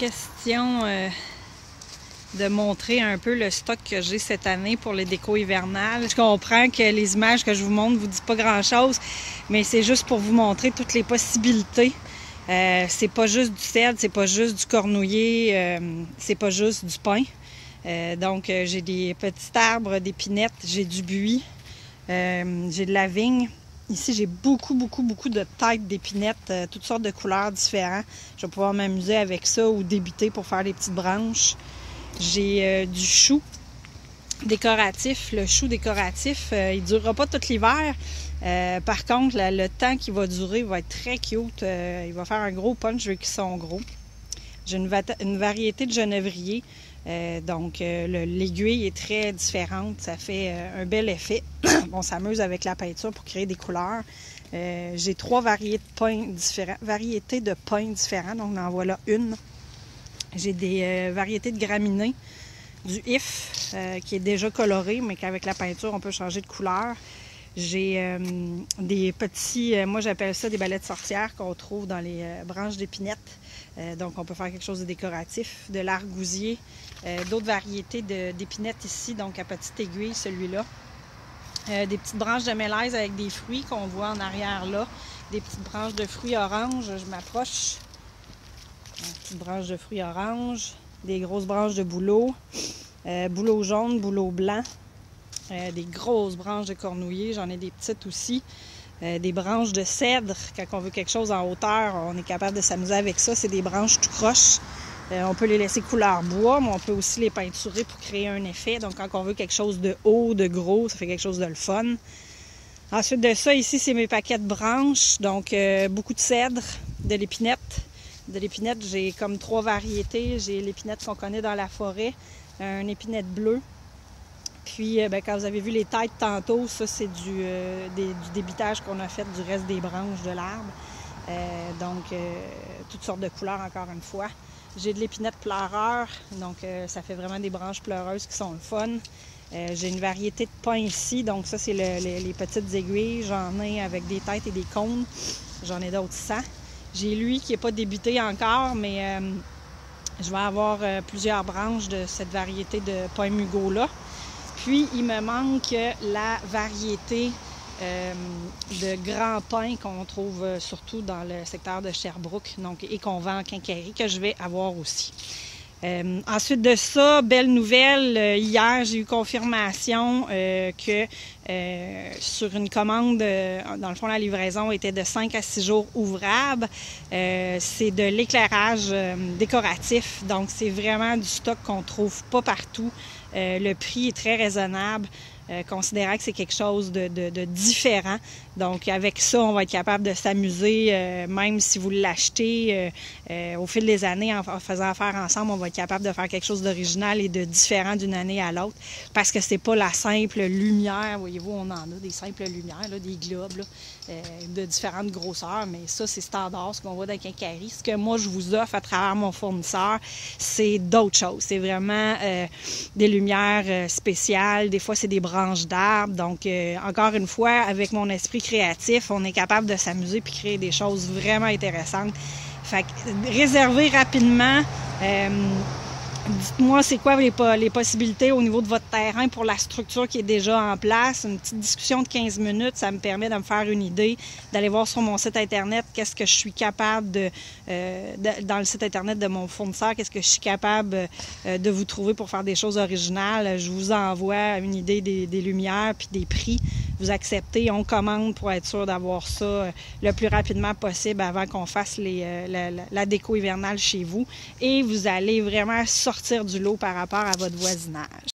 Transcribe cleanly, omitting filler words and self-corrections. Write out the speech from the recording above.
question de montrer un peu le stock que j'ai cette année pour les décos hivernales. Je comprends que les images que je vous montre ne vous disent pas grand-chose, mais c'est juste pour vous montrer toutes les possibilités. C'est pas juste du cèdre, c'est pas juste du cornouiller, c'est pas juste du pin. Donc j'ai des petits arbres d'épinettes, j'ai du buis, j'ai de la vigne. Ici, j'ai beaucoup de têtes d'épinettes, toutes sortes de couleurs différentes. Je vais pouvoir m'amuser avec ça ou débuter pour faire des petites branches. J'ai du chou décoratif. Le chou décoratif, il ne durera pas tout l'hiver. Par contre, le temps qu'il va durer va être très cute. Il va faire un gros punch vu qu'ils sont gros. J'ai une variété de genévrier. Donc, l'aiguille est très différente. Ça fait un bel effet. On s'amuse avec la peinture pour créer des couleurs. J'ai 3 variétés de pins différents. Donc, en voilà une. J'ai des variétés de graminées, du if qui est déjà coloré, mais qu'avec la peinture, on peut changer de couleur. J'ai des petits, moi j'appelle ça des balais de sorcières qu'on trouve dans les branches d'épinettes. Donc on peut faire quelque chose de décoratif, de l'argousier, d'autres variétés d'épinettes ici, donc à petite aiguille celui-là. Des petites branches de mélèze avec des fruits qu'on voit en arrière là. Des petites branches de fruits oranges, je m'approche. Petites branches de fruits oranges, des grosses branches de bouleau, bouleau jaune, bouleau blanc, des grosses branches de cornouiller, j'en ai des petites aussi, des branches de cèdre, quand on veut quelque chose en hauteur, on est capable de s'amuser avec ça, c'est des branches tout croches. On peut les laisser couleur bois, mais on peut aussi les peinturer pour créer un effet, donc quand on veut quelque chose de haut, de gros, ça fait quelque chose de le fun. Ensuite de ça, ici, c'est mes paquets de branches, donc beaucoup de cèdre, de l'épinette. De l'épinette, j'ai comme 3 variétés. J'ai l'épinette qu'on connaît dans la forêt, une épinette bleue. Puis, quand vous avez vu les têtes tantôt, ça, c'est du débitage qu'on a fait du reste des branches de l'arbre. Donc, toutes sortes de couleurs, encore une fois. J'ai de l'épinette pleureur, donc ça fait vraiment des branches pleureuses qui sont le fun. J'ai une variété de pins ici, donc ça, c'est les petites aiguilles. J'en ai avec des têtes et des cônes. J'en ai d'autres sans. J'ai lui qui n'est pas débuté encore, mais je vais avoir plusieurs branches de cette variété de pin mugot-là. Puis, il me manque la variété de grands pins qu'on trouve surtout dans le secteur de Sherbrooke, donc, et qu'on vend en quincaillerie, que je vais avoir aussi. Ensuite de ça, belle nouvelle, hier j'ai eu confirmation que sur une commande, dans le fond la livraison était de 5 à 6 jours ouvrables. C'est de l'éclairage décoratif, donc c'est vraiment du stock qu'on ne trouve pas partout. Le prix est très raisonnable. Considérant que c'est quelque chose de différent. Donc, avec ça, on va être capable de s'amuser, même si vous l'achetez au fil des années, en faisant affaire ensemble, on va être capable de faire quelque chose d'original et de différent d'une année à l'autre, parce que c'est pas la simple lumière. Voyez-vous, on en a des simples lumières, là, des globes là, de différentes grosseurs, mais ça, c'est standard, ce qu'on voit dans les quincailleries. Ce que moi, je vous offre à travers mon fournisseur, c'est d'autres choses. C'est vraiment des lumières spéciales. Des fois, c'est des branches d'arbres. Donc, encore une fois, avec mon esprit créatif, on est capable de s'amuser puis créer des choses vraiment intéressantes. Fait que réservez rapidement. Dites-moi c'est quoi les possibilités au niveau de votre terrain pour la structure qui est déjà en place. Une petite discussion de 15 minutes, ça me permet de me faire une idée, d'aller voir sur mon site internet qu'est-ce que je suis capable dans le site internet de mon fournisseur, qu'est-ce que je suis capable de vous trouver pour faire des choses originales. Je vous envoie une idée des lumières puis des prix. Vous acceptez, on commande pour être sûr d'avoir ça le plus rapidement possible avant qu'on fasse la déco hivernale chez vous. Et vous allez vraiment sortir du lot par rapport à votre voisinage.